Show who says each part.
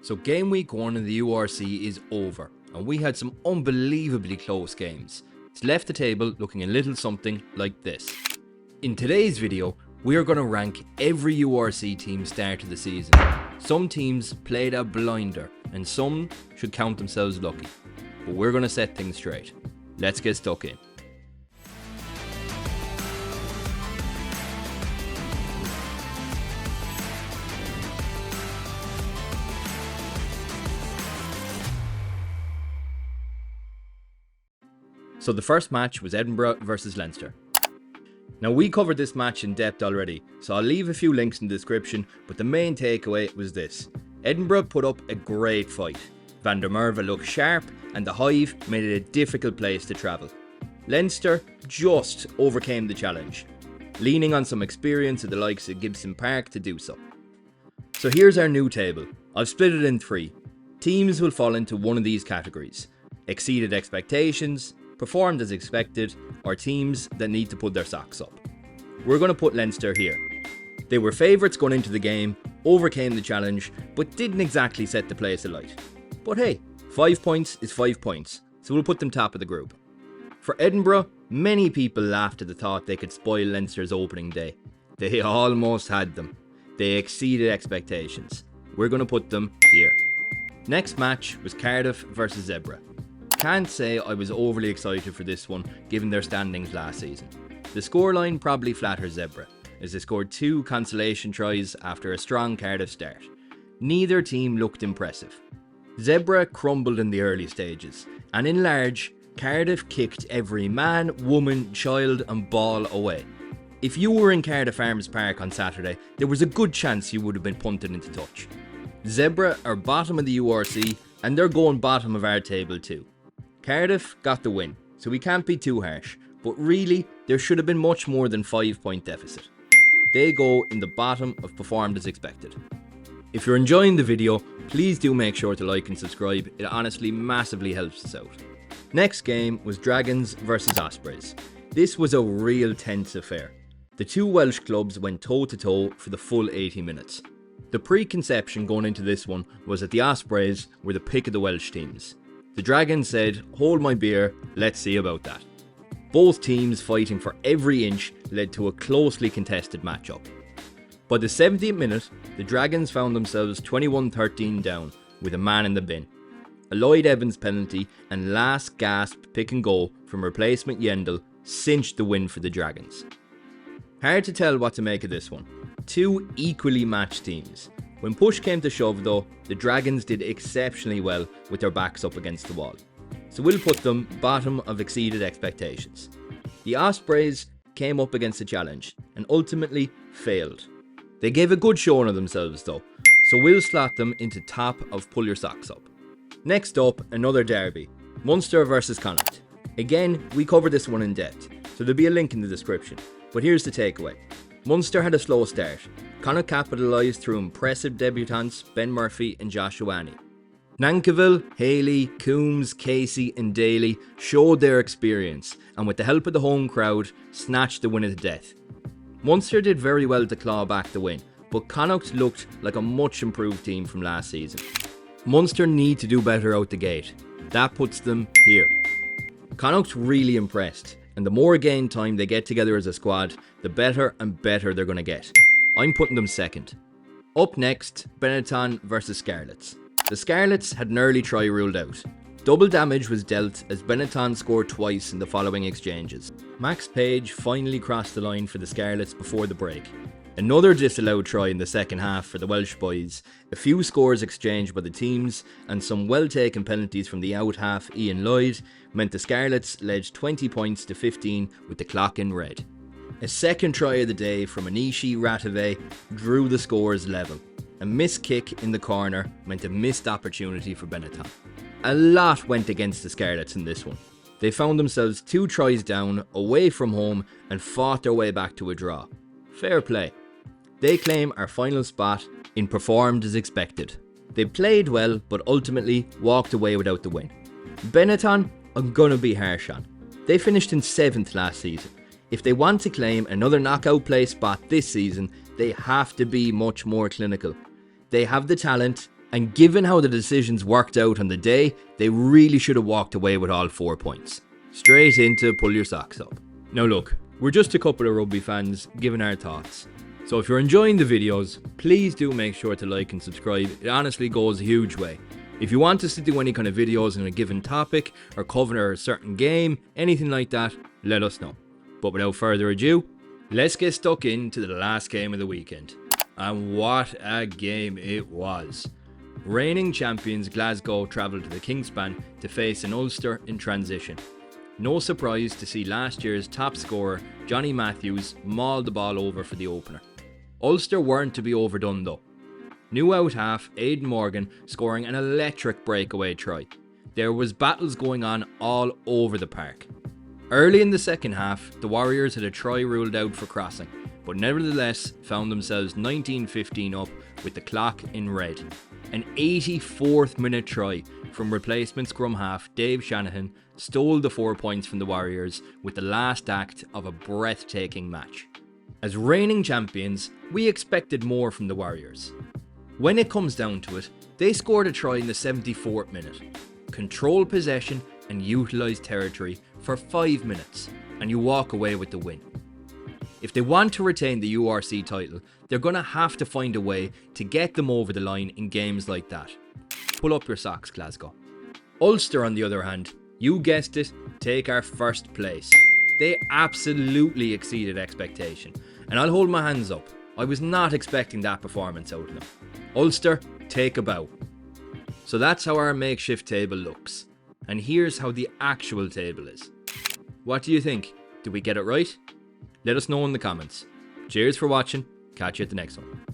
Speaker 1: So game week 1 in the URC is over, and we had some unbelievably close games. It's left the table looking a little something like this. In today's video, we are going to rank every URC team start of the season. Some teams played a blinder, and some should count themselves lucky. But we're going to set things straight. Let's get stuck in. So the first match was Edinburgh versus Leinster. Now we covered this match in depth already, so I'll leave a few links in the description, but the main takeaway was this. Edinburgh put up a great fight. Van der Merwe looked sharp, and the Hive made it a difficult place to travel. Leinster just overcame the challenge, leaning on some experience of the likes of Gibson Park to do so. So here's our new table. I've split it in 3. Teams will fall into one of these categories: exceeded expectations, performed as expected, or teams that need to put their socks up. We're going to put Leinster here. They were favourites going into the game, overcame the challenge, but didn't exactly set the place alight. But hey, 5 points is 5 points, so we'll put them top of the group. For Edinburgh, many people laughed at the thought they could spoil Leinster's opening day. They almost had them. They exceeded expectations. We're going to put them here. Next match was Cardiff versus Zebra. Can't say I was overly excited for this one given their standings last season. The scoreline probably flatters Zebra, as they scored 2 consolation tries after a strong Cardiff start. Neither team looked impressive. Zebra crumbled in the early stages, and in large, Cardiff kicked every man, woman, child and ball away. If you were in Cardiff Arms Park on Saturday, there was a good chance you would have been punted into touch. Zebra are bottom of the URC, and they're going bottom of our table too. Cardiff got the win, so we can't be too harsh, but really there should have been much more than 5-point deficit. They go in the bottom of performed as expected. If you're enjoying the video, please do make sure to like and subscribe, it honestly massively helps us out. Next game was Dragons versus Ospreys. This was a real tense affair. The 2 Welsh clubs went toe to toe for the full 80 minutes. The preconception going into this one was that the Ospreys were the pick of the Welsh teams. The Dragons said, hold my beer, let's see about that. Both teams fighting for every inch led to a closely contested matchup. By the 70th minute, the Dragons found themselves 21-13 down with a man in the bin. A Lloyd Evans penalty and last gasp pick and goal from replacement Yendel cinched the win for the Dragons. Hard to tell what to make of this one. 2 equally matched teams. When push came to shove though, the Dragons did exceptionally well with their backs up against the wall. So we'll put them bottom of exceeded expectations. The Ospreys came up against a challenge and ultimately failed. They gave a good showing of themselves though, so we'll slot them into top of pull your socks up. Next up, another derby, Munster versus Connacht. Again, we covered this one in depth, so there'll be a link in the description, but here's the takeaway. Munster had a slow start. Connacht capitalised through impressive debutants Ben Murphy and Joshua Annie. Nankivell, Haley, Coombs, Casey and Daly showed their experience and with the help of the home crowd snatched the win at the death. Munster did very well to claw back the win, but Connacht looked like a much improved team from last season. Munster need to do better out the gate. That puts them here. Connacht really impressed, and the more game time they get together as a squad, the better and better they're going to get. I'm putting them second. Up next, Benetton versus Scarlets. The Scarlets had an early try ruled out. Double damage was dealt as Benetton scored twice in the following exchanges. Max Page finally crossed the line for the Scarlets before the break. Another disallowed try in the second half for the Welsh boys, a few scores exchanged by the teams, and some well-taken penalties from the out half Ian Lloyd meant the Scarlets led 20 points to 15 with the clock in red. A second try of the day from Anishi Ratave drew the scores level. A missed kick in the corner meant a missed opportunity for Benetton. A lot went against the Scarlets in this one. They found themselves 2 tries down, away from home, and fought their way back to a draw. Fair play. They claim our final spot in performed as expected. They played well, but ultimately walked away without the win. Benetton, I'm gonna be harsh on. They finished in 7th last season. If they want to claim another knockout play spot this season, they have to be much more clinical. They have the talent, And given how the decisions worked out on the day, they really should have walked away with all 4 points. Straight into pull your socks up. Now look, we're just a couple of rugby fans giving our thoughts. So if you're enjoying the videos, please do make sure to like and subscribe. It honestly goes a huge way. If you want us to do any kind of videos on a given topic or cover a certain game, anything like that, let us know. But without further ado, let's get stuck into the last game of the weekend. And what a game it was. Reigning champions Glasgow travelled to the Kingspan to face an Ulster in transition. No surprise to see last year's top scorer Johnny Matthews maul the ball over for the opener. Ulster weren't to be overdone though. New out half Aidan Morgan scoring an electric breakaway try. There was battles going on all over the park. Early in the second half, the Warriors had a try ruled out for crossing, but nevertheless found themselves 19-15 up with the clock in red. An 84th minute try from replacement scrum half Dave Shanahan stole the 4 points from the Warriors with the last act of a breathtaking match. As reigning champions, we expected more from the Warriors. When it comes down to it, they scored a try in the 74th minute, controlled possession and utilised territory for 5 minutes, and you walk away with the win. If they want to retain the URC title, they're going to have to find a way to get them over the line in games like that. Pull up your socks, Glasgow. Ulster, on the other hand, you guessed it, take our first place. They absolutely exceeded expectation, and I'll hold my hands up. I was not expecting that performance out of them. Ulster, take a bow. So that's how our makeshift table looks. And here's how the actual table is. What do you think? Did we get it right? Let us know in the comments. Cheers for watching. Catch you at the next one.